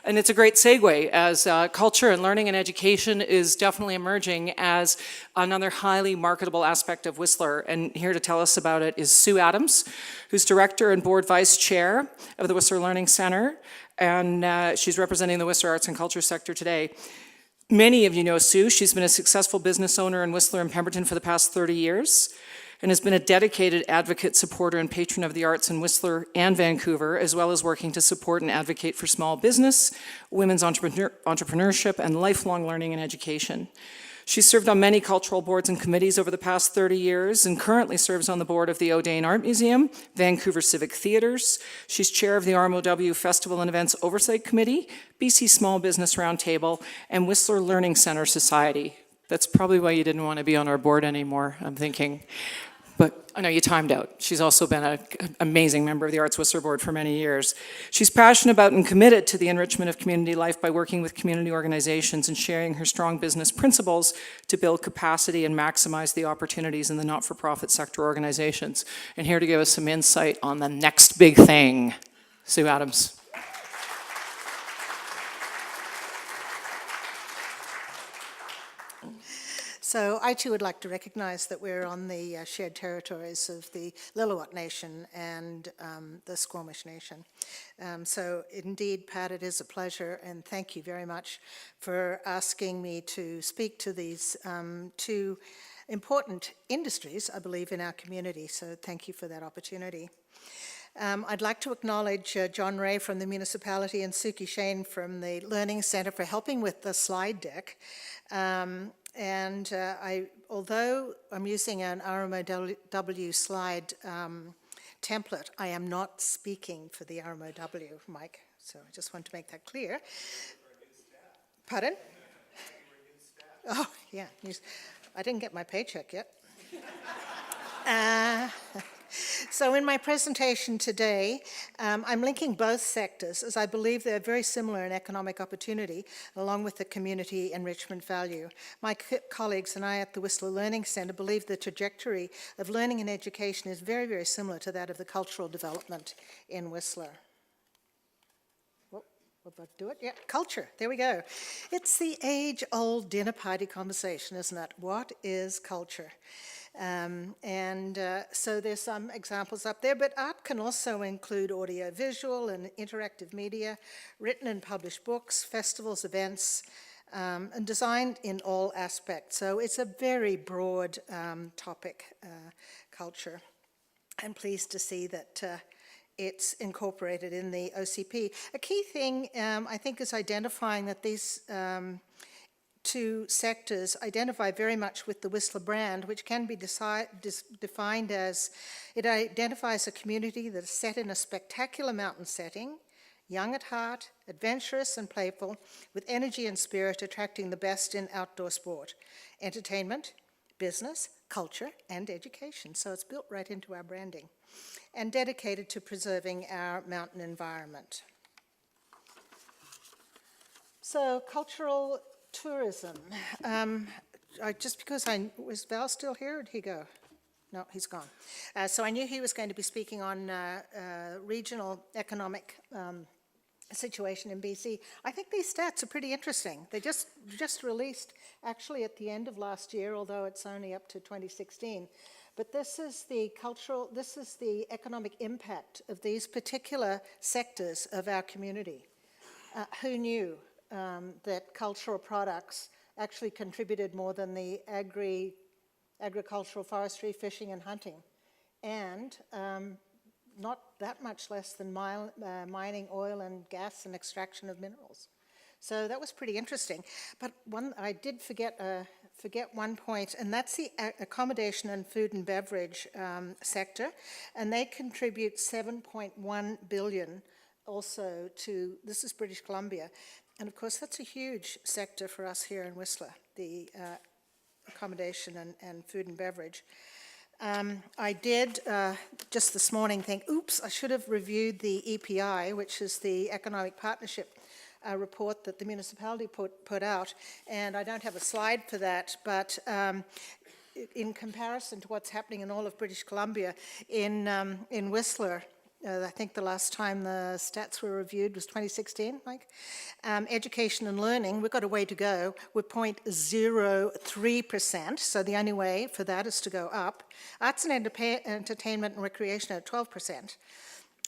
And it's a great segue as culture and learning and education is definitely emerging as another highly marketable aspect of Whistler. And here to tell us about it is Sue Adams, who's Director and Board Vice Chair of the Whistler Learning Center. And she's representing the Whistler arts and culture sector today. Many of you know Sue. She's been a successful business owner in Whistler and Pemberton for the past 30 years and has been a dedicated advocate, supporter, and patron of the arts in Whistler and Vancouver, as well as working to support and advocate for small business, women's entrepreneurship, and lifelong learning and education. She's served on many cultural boards and committees over the past 30 years and currently serves on the board of the O'Dane Art Museum, Vancouver Civic Theatres. She's chair of the RMOW Festival and Events Oversight Committee, BC Small Business Roundtable, and Whistler Learning Center Society. That's probably why you didn't want to be on our board anymore, I'm thinking. But I know you timed out. She's also been an amazing member of the Arts Whistler Board for many years. She's passionate about and committed to the enrichment of community life by working with community organizations and sharing her strong business principles to build capacity and maximize the opportunities in the not-for-profit sector organizations. And here to give us some insight on the next big thing, Sue Adams. So I too would like to recognize that we're on the shared territories of the Lillooet Nation and the Squamish Nation. So indeed, Pat, it is a pleasure, and thank you very much for asking me to speak to these two important industries, I believe, in our community. So thank you for that opportunity. I'd like to acknowledge John Ray from the municipality and Suki Shane from the Learning Centre for helping with the slide deck. Although I'm using an RMOW slide template, I am not speaking for the RMOW, Mike. So I just want to make that clear. Pardon? Oh, yeah. I didn't get my paycheck yet. So in my presentation today, I'm linking both sectors as I believe they're very similar in economic opportunity along with the community enrichment value. My colleagues and I at the Whistler Learning Center believe the trajectory of learning and education is very, very similar to that of the cultural development in Whistler. Will I do it? Yeah, culture, there we go. It's the age-old dinner party conversation, isn't it? What is culture? So there's some examples up there, but art can also include audio-visual and interactive media, written and published books, festivals, events, and designed in all aspects. So it's a very broad topic, culture. I'm pleased to see that it's incorporated in the OCP. A key thing, I think, is identifying that these two sectors identify very much with the Whistler brand, which can be defined as, it identifies a community that is set in a spectacular mountain setting, young at heart, adventurous and playful, with energy and spirit attracting the best in outdoor sport, entertainment, business, culture, and education. So it's built right into our branding, and dedicated to preserving our mountain environment. So cultural tourism. Was Val still here, or did he go? No, he's gone. So I knew he was going to be speaking on regional economic situation in BC. I think these stats are pretty interesting. They just released actually at the end of last year, although it's only up to 2016. But this is the economic impact of these particular sectors of our community. Who knew that cultural products actually contributed more than the agricultural, forestry, fishing, and hunting, and not that much less than mining, oil and gas, and extraction of minerals. So that was pretty interesting. But I did forget one point, and that's the accommodation and food and beverage sector, and they contribute $7.1 billion also to, this is British Columbia, and of course that's a huge sector for us here in Whistler, the accommodation and food and beverage. I did just this morning think, oops, I should have reviewed the EPI, which is the Economic Partnership report that the municipality put out, and I don't have a slide for that, but in comparison to what's happening in all of British Columbia, in Whistler, I think the last time the stats were reviewed was 2016, Mike. Education and learning, we've got a way to go. We're 0.03%, so the only way for that is to go up. Arts and entertainment and recreation at 12%.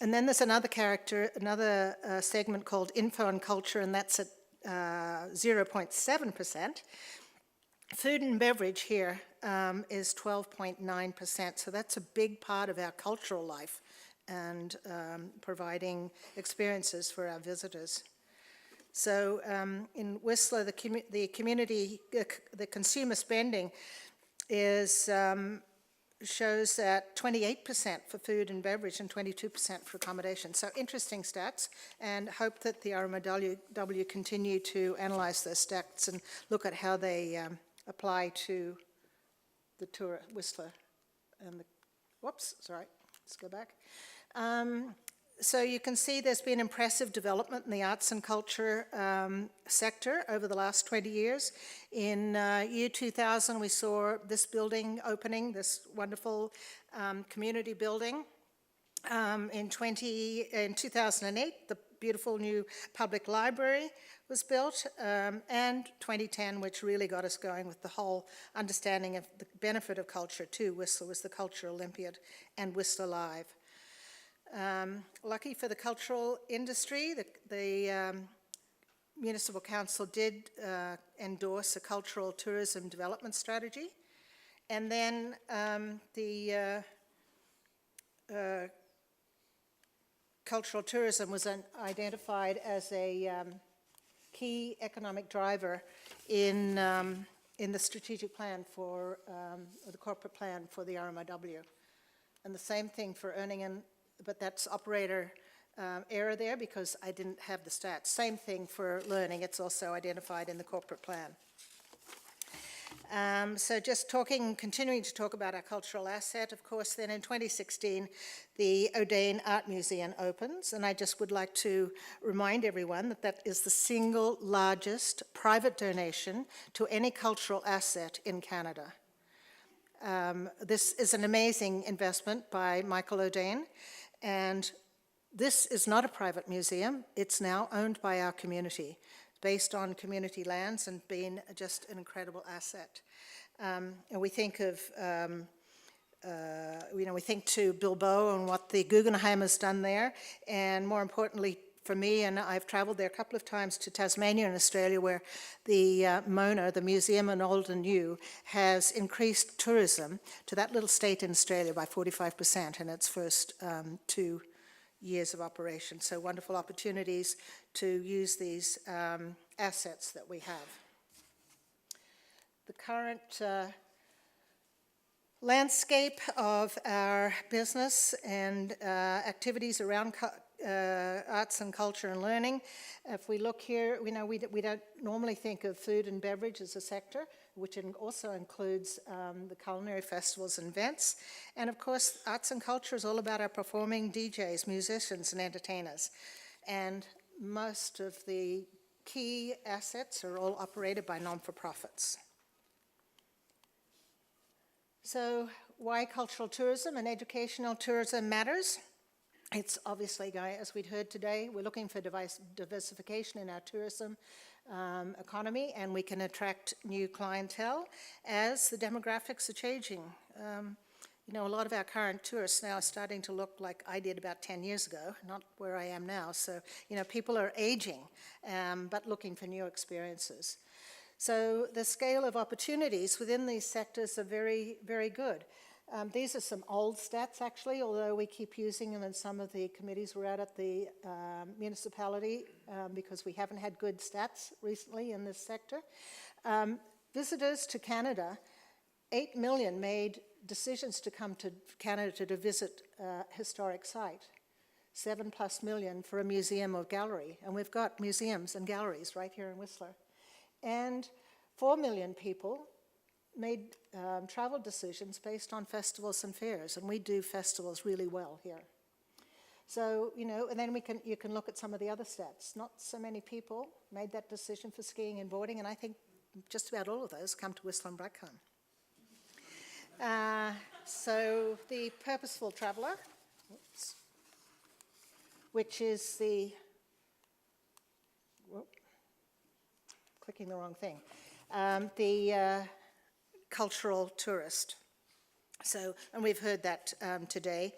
And then there's another segment called info and culture, and that's at 0.7%. Food and beverage here is 12.9%, so that's a big part of our cultural life and providing experiences for our visitors. So in Whistler, the consumer spending shows that 28% for food and beverage and 22% for accommodation. So interesting stats, and hope that the RMOW continue to analyse those stats and look at how they apply to the tour at Whistler. And let's go back. So you can see there's been impressive development in the arts and culture sector over the last 20 years. In year 2000, we saw this building opening, this wonderful community building. In 2008, the beautiful new public library was built, and 2010, which really got us going with the whole understanding of the benefit of culture too. Whistler was the Culture Olympiad and Whistler Live. Lucky for the cultural industry, the Municipal Council did endorse a cultural tourism development strategy, and then the cultural tourism was identified as a key economic driver in the strategic plan for the corporate plan for the RMOW. And the same thing for but that's operator error there because I didn't have the stats. Same thing for learning, it's also identified in the corporate plan. So just continuing to talk about our cultural asset, of course, then in 2016, the O'Dane Art Museum opens, and I just would like to remind everyone that that is the single largest private donation to any cultural asset in Canada. This is an amazing investment by Michael O'Dane, and this is not a private museum, it's now owned by our community, based on community lands and being just an incredible asset. And we think of, we think to Bilbao and what the Guggenheim has done there, and more importantly for me, and I've traveled there a couple of times to Tasmania in Australia, where the MONA, the Museum in Old and New, has increased tourism to that little state in Australia by 45% in its first 2 years of operation. So wonderful opportunities to use these assets that we have. The current landscape of our business and activities around arts and culture and learning. If we look here, we don't normally think of food and beverage as a sector, which also includes the culinary festivals and events. And of course, arts and culture is all about our performing DJs, musicians, and entertainers. And most of the key assets are all operated by non-for-profits. So why cultural tourism and educational tourism matters? It's obviously, as we'd heard today, we're looking for diversification in our tourism economy, and we can attract new clientele as the demographics are changing. A lot of our current tourists now are starting to look like I did about 10 years ago, not where I am now. So, people are aging, but looking for new experiences. So the scale of opportunities within these sectors are very, very good. These are some old stats, actually, although we keep using them in some of the committees we're at the municipality because we haven't had good stats recently in this sector. Visitors to Canada, 8 million made decisions to come to Canada to visit a historic site. 7+ million for a museum or gallery, and we've got museums and galleries right here in Whistler. And 4 million people made travel decisions based on festivals and fairs, and we do festivals really well here. So, and then you can look at some of the other stats. Not so many people made that decision for skiing and boarding, and I think just about all of those come to Whistler and Blackcomb. So the purposeful traveller, which is the, whoop, clicking the wrong thing, the cultural tourist. So, and we've heard that today.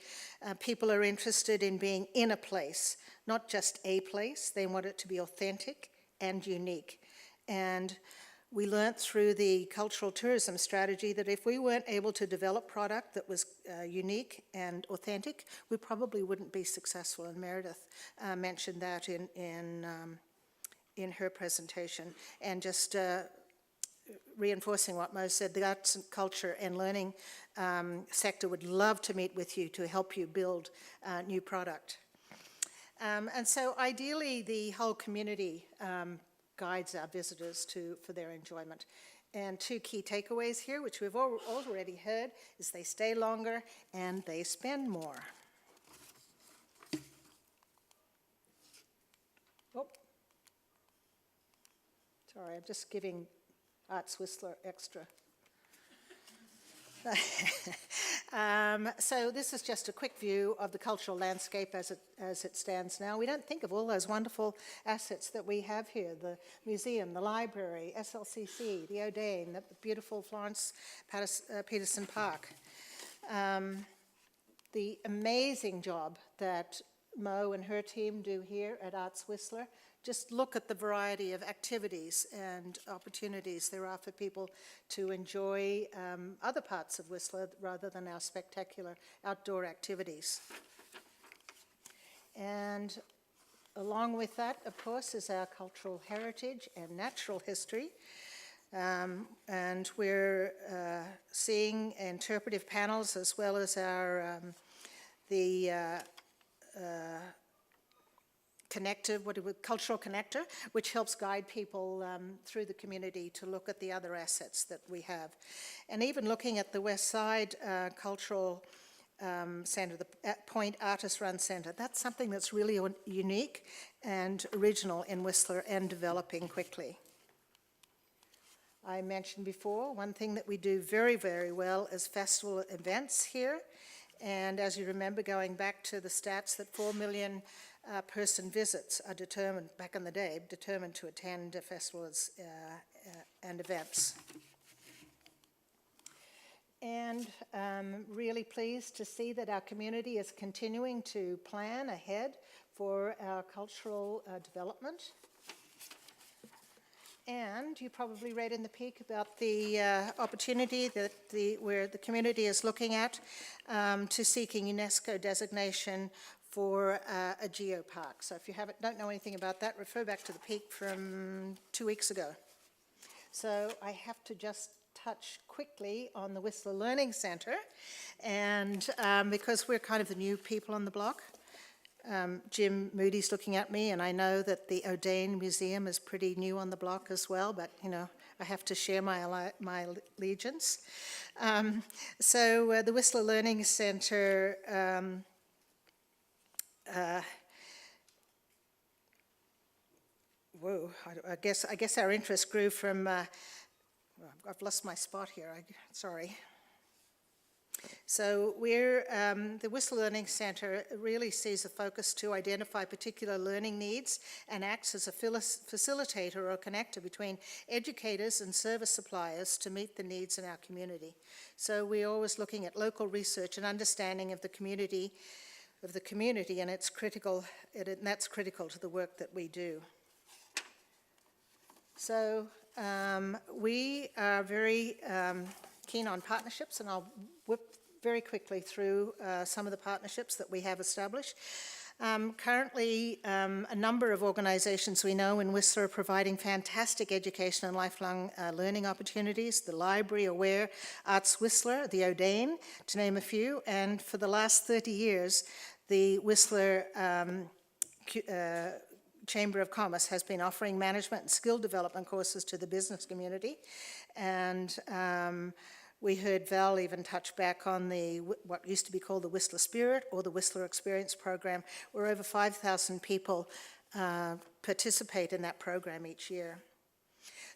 People are interested in being in a place, not just a place. They want it to be authentic and unique. And we learnt through the cultural tourism strategy that if we weren't able to develop product that was unique and authentic, we probably wouldn't be successful. And Meredith mentioned that in her presentation. And just reinforcing what Mo said, the arts and culture and learning sector would love to meet with you to help you build new product. And so ideally the whole community guides our visitors for their enjoyment. And two key takeaways here, which we've already heard, is they stay longer and they spend more. Oh, sorry, I'm just giving Arts Whistler extra. So this is just a quick view of the cultural landscape as it stands now. We don't think of all those wonderful assets that we have here, the museum, the library, SLCC, the O'Dane, the beautiful Florence Peterson Park. The amazing job that Mo and her team do here at Arts Whistler. Just look at the variety of activities and opportunities there are for people to enjoy other parts of Whistler rather than our spectacular outdoor activities. And along with that, of course, is our cultural heritage and natural history. And we're seeing interpretive panels as well as our cultural connector, which helps guide people through the community to look at the other assets that we have. And even looking at the West Side Cultural Centre, the Point Artist Run Centre, that's something that's really unique and original in Whistler and developing quickly. I mentioned before, one thing that we do very, very well is festival events here. And as you remember, going back to the stats that 4 million person visits are determined, back in the day, determined to attend festivals and events. And really pleased to see that our community is continuing to plan ahead for our cultural development. And you probably read in the Peak about the opportunity that where the community is looking at to seeking UNESCO designation for a geopark. So if you don't know anything about that, refer back to the Peak from 2 weeks ago. So I have to just touch quickly on the Whistler Learning Centre, and because we're kind of the new people on the block, Jim Moody's looking at me, and I know that the O'Dane Museum is pretty new on the block as well, but you know, I have to share my allegiance. So the Whistler Learning Centre I guess our interest grew from, I've lost my spot here, sorry. So we're, the Whistler Learning Centre really sees a focus to identify particular learning needs and acts as a facilitator or a connector between educators and service suppliers to meet the needs in our community. So we're always looking at local research and understanding of the community, and it's critical, and that's critical to the work that we do. So we are very keen on partnerships, and I'll whip very quickly through some of the partnerships that we have established. Currently, a number of organizations we know in Whistler are providing fantastic education and lifelong learning opportunities. The Library, Aware, Arts Whistler, the O'Dane, to name a few. And for the last 30 years, the Whistler Chamber of Commerce has been offering management and skill development courses to the business community. And we heard Val even touch back on what used to be called the Whistler Spirit or the Whistler Experience Program, where over 5,000 people participate in that program each year.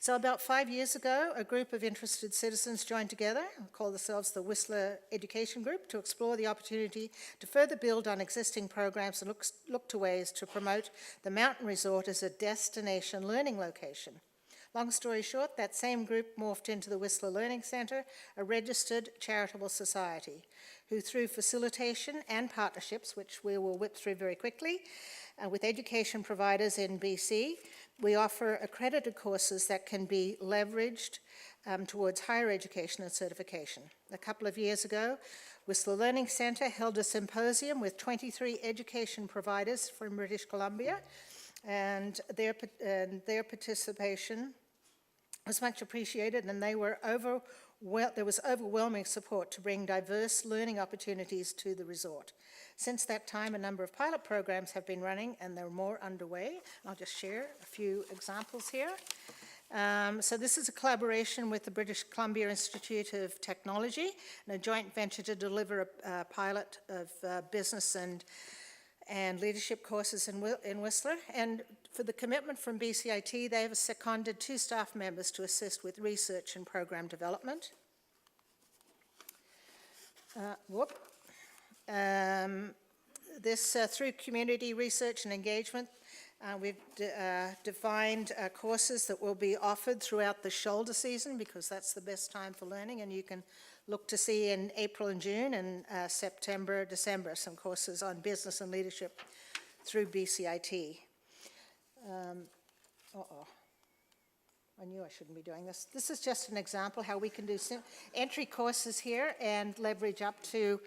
So about 5 years ago, a group of interested citizens joined together, called themselves the Whistler Education Group, to explore the opportunity to further build on existing programs and look to ways to promote the mountain resort as a destination learning location. Long story short, that same group morphed into the Whistler Learning Centre, a registered charitable society, who through facilitation and partnerships, which we will whip through very quickly, with education providers in BC, we offer accredited courses that can be leveraged towards higher education and certification. A couple of years ago, Whistler Learning Centre held a symposium with 23 education providers from British Columbia, and their participation was much appreciated, and there was overwhelming support to bring diverse learning opportunities to the resort. Since that time, a number of pilot programs have been running, and there are more underway. I'll just share a few examples here. So this is a collaboration with the British Columbia Institute of Technology, and a joint venture to deliver a pilot of business and leadership courses in Whistler. And for the commitment from BCIT, they have seconded 2 staff members to assist with research and program development. Through community research and engagement, we've defined courses that will be offered throughout the shoulder season, because that's the best time for learning, and you can look to see in April and June and September, December, some courses on business and leadership through BCIT. I knew I shouldn't be doing this. This is just an example how we can do entry courses here and leverage up to,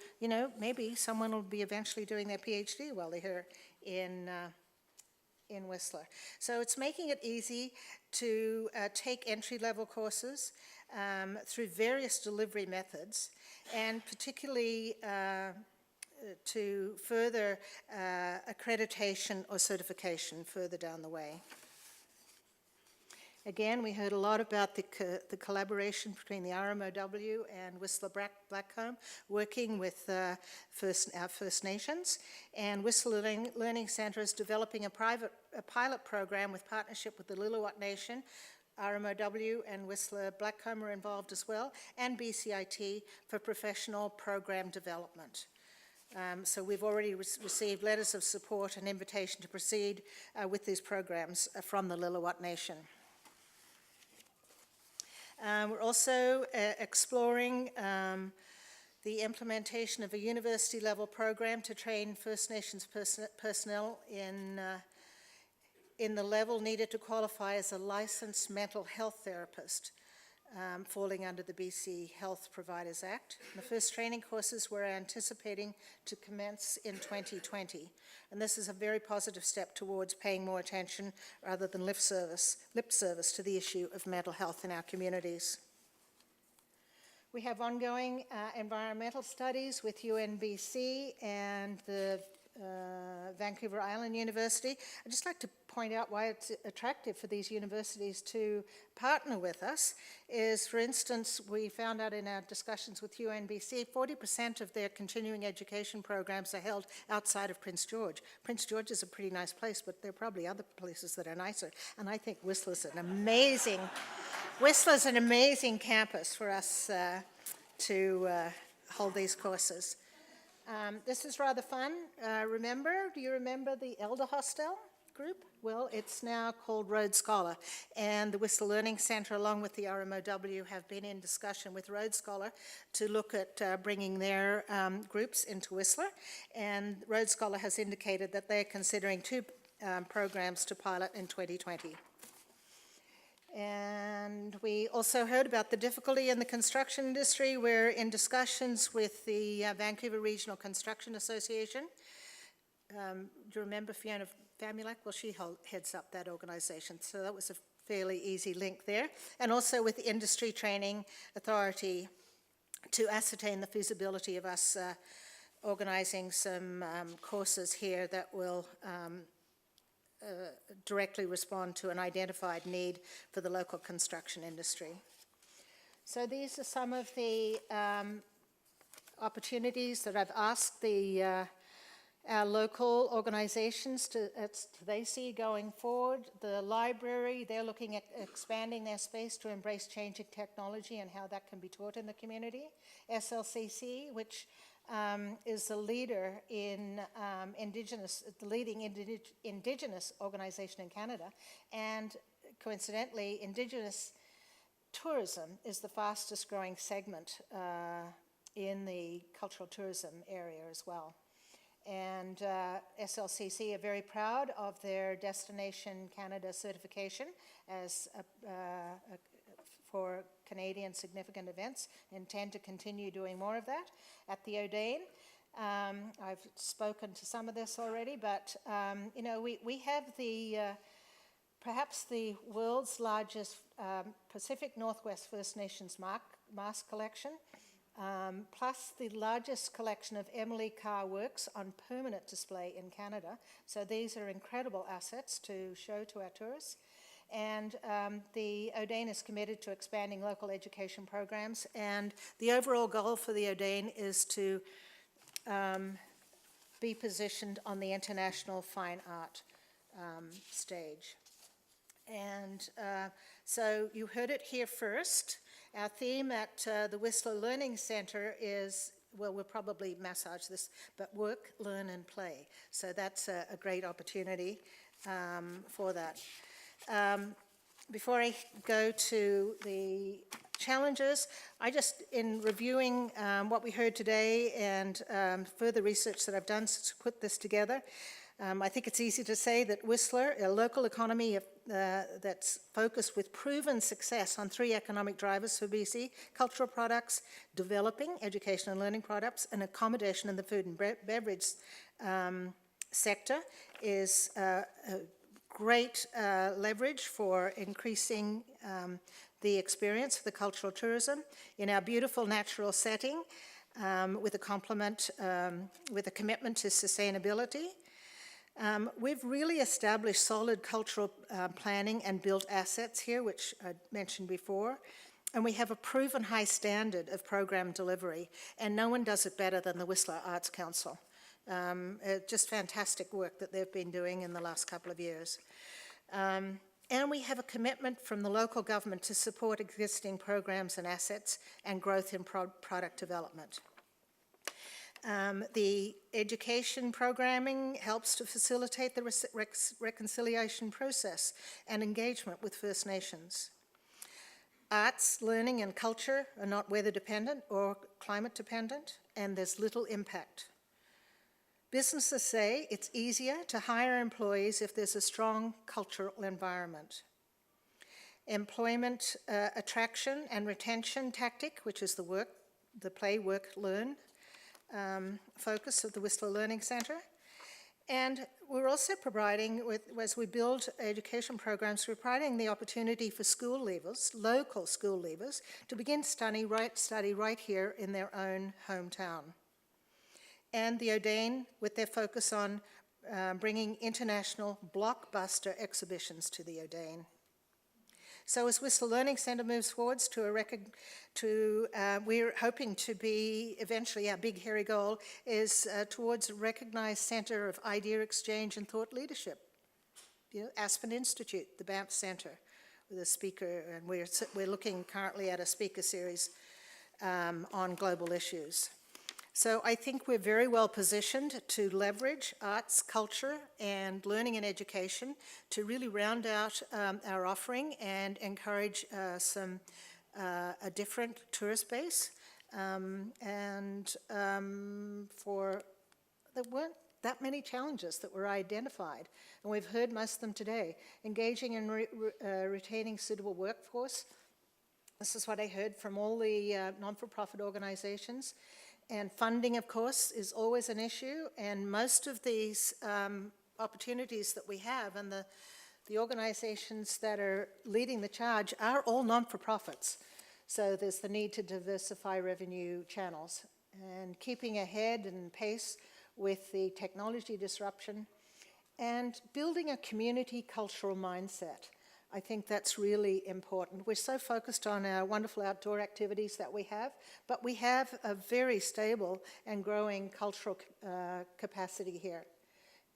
maybe someone will be eventually doing their PhD while they're here in Whistler. So it's making it easy to take entry-level courses through various delivery methods, and particularly to further accreditation or certification further down the way. Again, we heard a lot about the collaboration between the RMOW and Whistler Blackcomb, working with our First Nations. And Whistler Learning Centre is developing a pilot program with partnership with the Lillooet Nation. RMOW and Whistler Blackcomb are involved as well, and BCIT for professional program development. So we've already received letters of support and invitation to proceed with these programs from the Lillooet Nation. We're also exploring the implementation of a university-level program to train First Nations personnel in the level needed to qualify as a licensed mental health therapist, falling under the BC Health Providers Act. The first training courses we're anticipating to commence in 2020. And this is a very positive step towards paying more attention rather than lip service to the issue of mental health in our communities. We have ongoing environmental studies with UNBC and the Vancouver Island University. I'd just like to point out why it's attractive for these universities to partner with us is, for instance, we found out in our discussions with UNBC, 40% of their continuing education programs are held outside of Prince George. Prince George is a pretty nice place, but there are probably other places that are nicer, and I think Whistler's an amazing campus for us to hold these courses. This is rather fun. Do you remember the Elder Hostel group? Well, it's now called Rhodes Scholar, and the Whistler Learning Centre, along with the RMOW, have been in discussion with Rhodes Scholar to look at bringing their groups into Whistler, and Rhodes Scholar has indicated that they're considering 2 programs to pilot in 2020. And we also heard about the difficulty in the construction industry. We're in discussions with the Vancouver Regional Construction Association. Do you remember Fiona Famulak? Well, she heads up that organization, so that was a fairly easy link there. And also with the Industry Training Authority to ascertain the feasibility of us organizing some courses here that will directly respond to an identified need for the local construction industry. So these are some of the opportunities that I've asked the Our local organisations, they see going forward, the library, they're looking at expanding their space to embrace changing technology and how that can be taught in the community. SLCC, which is the leader in the leading Indigenous organisation in Canada, and coincidentally, Indigenous tourism is the fastest growing segment in the cultural tourism area as well. And SLCC are very proud of their Destination Canada certification as for Canadian significant events, intend to continue doing more of that. At the O'Dane, I've spoken to some of this already, but you know, we have perhaps the world's largest Pacific Northwest First Nations mask collection, plus the largest collection of Emily Carr works on permanent display in Canada. So these are incredible assets to show to our tourists. And the O'Dane is committed to expanding local education programs, and the overall goal for the O'Dane is to be positioned on the international fine art stage. And so you heard it here first. Our theme at the Whistler Learning Centre is, well, we'll probably massage this, but work, learn and play. So that's a great opportunity for that. Before I go to the challenges, in reviewing what we heard today and further research that I've done to put this together, I think it's easy to say that Whistler, a local economy that's focused with proven success on 3 economic drivers for BC: cultural products, developing education and learning products, and accommodation in the food and beverage sector, is a great leverage for increasing the experience of the cultural tourism in our beautiful natural setting, with a commitment to sustainability. We've really established solid cultural planning and built assets here, which I mentioned before, and we have a proven high standard of program delivery, and no one does it better than the Whistler Arts Council. Just fantastic work that they've been doing in the last couple of years. And we have a commitment from the local government to support existing programs and assets and growth in product development. The education programming helps to facilitate the reconciliation process and engagement with First Nations. Arts, learning and culture are not weather dependent or climate dependent, and there's little impact. Businesses say it's easier to hire employees if there's a strong cultural environment. Employment attraction and retention tactic, which is the play, work, learn focus of the Whistler Learning Centre. And we're also providing, as we build education programs, we're providing the opportunity for school leavers, local school leavers, to begin study right here in their own hometown. And the O'Dane, with their focus on bringing international blockbuster exhibitions to the O'Dane. So as Whistler Learning Centre moves forwards we're hoping to be, eventually our big hairy goal is towards a recognised centre of idea exchange and thought leadership. You know, Aspen Institute, the Banff Centre, with a speaker, and we're looking currently at a speaker series on global issues. So I think we're very well positioned to leverage arts, culture, and learning and education to really round out our offering and encourage a different tourist base. There weren't that many challenges that were identified, and we've heard most of them today. Engaging and retaining suitable workforce. This is what I heard from all the non-for-profit organizations. And funding, of course, is always an issue, and most of these opportunities that we have and the organizations that are leading the charge are all non-for-profits. So there's the need to diversify revenue channels and keeping ahead and pace with the technology disruption and building a community cultural mindset. I think that's really important. We're so focused on our wonderful outdoor activities that we have, but we have a very stable and growing cultural capacity here.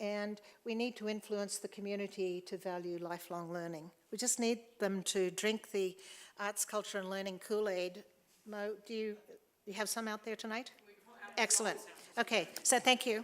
And we need to influence the community to value lifelong learning. We just need them to drink the arts, culture and learning Kool-Aid. Mo, do you have some out there tonight? Excellent. Okay, so thank you.